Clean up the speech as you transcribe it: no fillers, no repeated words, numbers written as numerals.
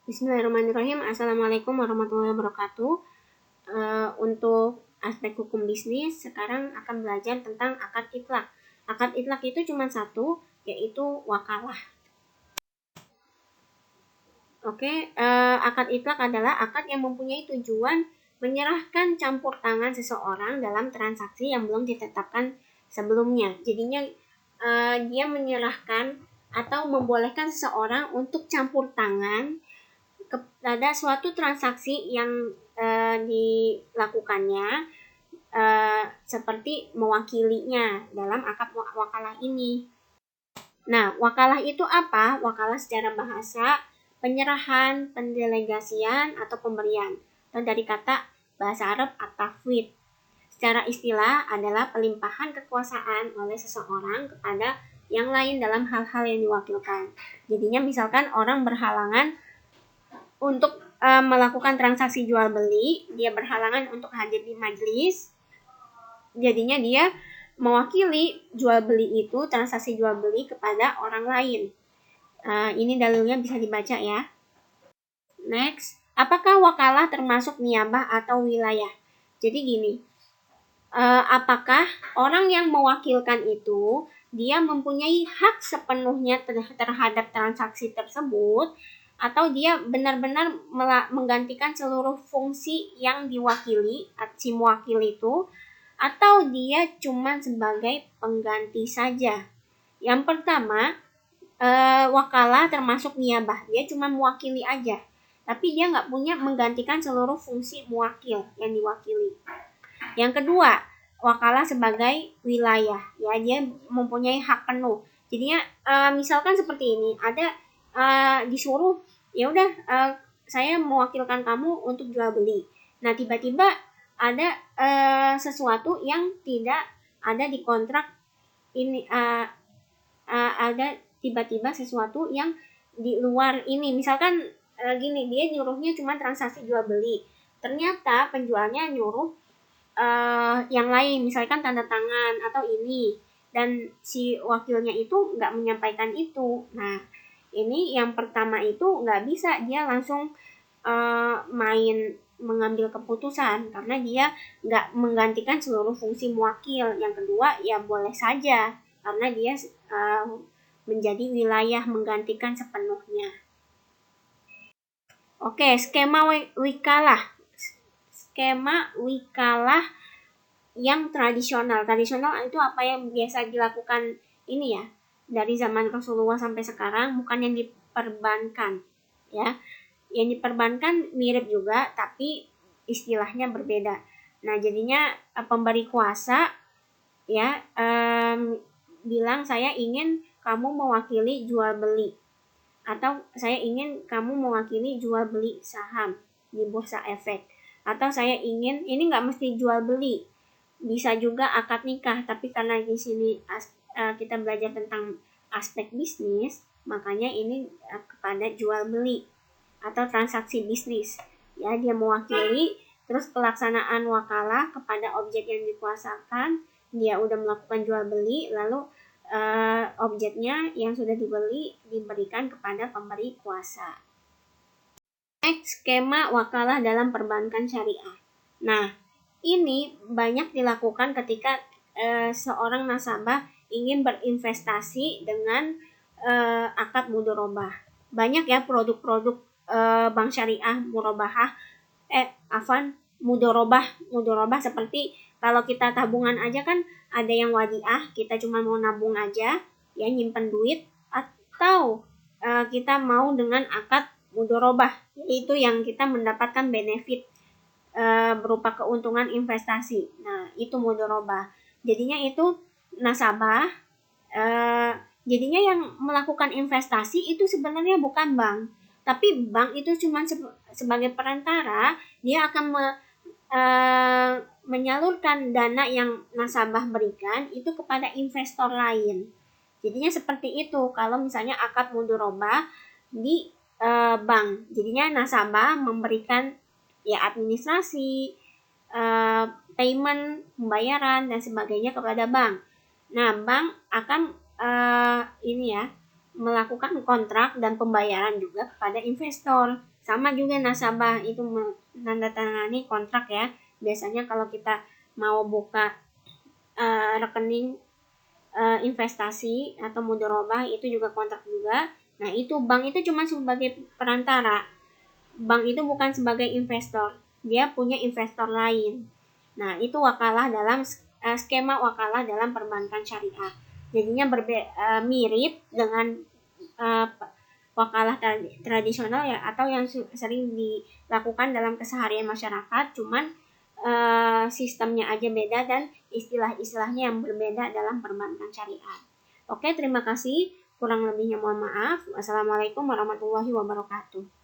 Bismillahirrahmanirrahim. Assalamualaikum warahmatullahi wabarakatuh. Untuk aspek hukum bisnis, sekarang akan belajar tentang akad itlaq. Akad itlaq itu cuma satu, yaitu wakalah. Akad itlaq adalah akad yang mempunyai tujuan menyerahkan campur tangan seseorang dalam transaksi yang belum ditetapkan sebelumnya. Jadinya dia menyerahkan atau membolehkan seseorang untuk campur tangan kepada suatu transaksi yang dilakukannya, seperti mewakilinya dalam akad wakalah ini. Nah, wakalah itu apa? Wakalah secara bahasa penyerahan, pendelegasian, atau pemberian. Atau dari kata bahasa Arab at-tafwid. Secara istilah adalah pelimpahan kekuasaan oleh seseorang kepada yang lain dalam hal-hal yang diwakilkan. Jadinya misalkan orang berhalangan untuk melakukan transaksi jual beli, dia berhalangan untuk hadir di majelis, jadinya dia mewakili jual beli itu, transaksi jual beli kepada orang lain. Ini dalilnya bisa dibaca ya. Next, apakah wakalah termasuk niyabah atau wilayah? Jadi gini, apakah orang yang mewakilkan itu dia mempunyai hak sepenuhnya terhadap transaksi tersebut, atau dia benar-benar menggantikan seluruh fungsi yang diwakili si mewakil itu, atau dia cuma sebagai pengganti saja. Yang pertama, wakalah termasuk niyabah, dia cuma mewakili aja, tapi dia nggak punya menggantikan seluruh fungsi mewakil yang diwakili. Yang kedua, wakalah sebagai wilayah, ya, dia mempunyai hak penuh. Jadinya misalkan seperti ini, ada disuruh, ya udah, saya mewakilkan kamu untuk jual beli. Nah, tiba-tiba ada sesuatu yang tidak ada di kontrak ini, ada tiba-tiba sesuatu yang di luar ini. Misalkan gini, dia nyuruhnya cuma transaksi jual beli, ternyata penjualnya nyuruh yang lain, misalkan tanda tangan atau ini, dan si wakilnya itu nggak menyampaikan itu. Nah, ini yang pertama itu nggak bisa dia langsung main mengambil keputusan, karena dia nggak menggantikan seluruh fungsi mewakil. Yang kedua, ya boleh saja, karena dia menjadi wilayah menggantikan sepenuhnya. Oke, skema wikalah. Skema wikalah yang tradisional. Tradisional itu apa yang biasa dilakukan ini ya, dari zaman Rasulullah sampai sekarang, bukan yang diperbankan ya. Yang diperbankan mirip juga, tapi istilahnya berbeda. Nah, jadinya pemberi kuasa ya bilang, saya ingin kamu mewakili jual beli, atau saya ingin kamu mewakili jual beli saham di bursa efek, atau saya ingin, ini nggak mesti jual beli, bisa juga akad nikah, tapi karena di sini kita belajar tentang aspek bisnis, makanya ini kepada jual beli atau transaksi bisnis. Ya, dia mewakili, terus pelaksanaan wakalah kepada objek yang dikuasakan, dia udah melakukan jual beli, lalu objeknya yang sudah dibeli diberikan kepada pemberi kuasa. Next, skema wakalah dalam perbankan syariah. Nah, ini banyak dilakukan ketika seorang nasabah ingin berinvestasi dengan akad mudharabah. Banyak ya produk-produk bank syariah mudharabah seperti kalau kita tabungan aja kan ada yang wadiah, kita cuma mau nabung aja, ya, nyimpen duit, atau kita mau dengan akad mudharabah, yaitu yang kita mendapatkan benefit berupa keuntungan investasi. Nah, itu mudharabah. Jadinya itu nasabah, jadinya yang melakukan investasi itu sebenarnya bukan bank, tapi bank itu cuma sebagai perantara. Dia akan menyalurkan dana yang nasabah berikan itu kepada investor lain. Jadinya seperti itu kalau misalnya akad mudharabah di bank. Jadinya nasabah memberikan ya administrasi, payment, pembayaran dan sebagainya kepada bank. Nah, bank akan melakukan kontrak dan pembayaran juga kepada investor. Sama juga nasabah itu menandatangani kontrak ya. Biasanya kalau kita mau buka rekening investasi atau mudharabah itu juga kontrak juga. Nah, itu bank itu cuma sebagai perantara. Bank itu bukan sebagai investor. Dia punya investor lain. Nah, itu wakalah dalam skema wakalah dalam perbankan syariah. Jadinya mirip dengan wakalah tradisional ya, atau yang sering dilakukan dalam keseharian masyarakat, cuman sistemnya aja beda dan istilah-istilahnya yang berbeda dalam perbankan syariah. Oke, terima kasih. Kurang lebihnya mohon maaf. Wassalamualaikum warahmatullahi wabarakatuh.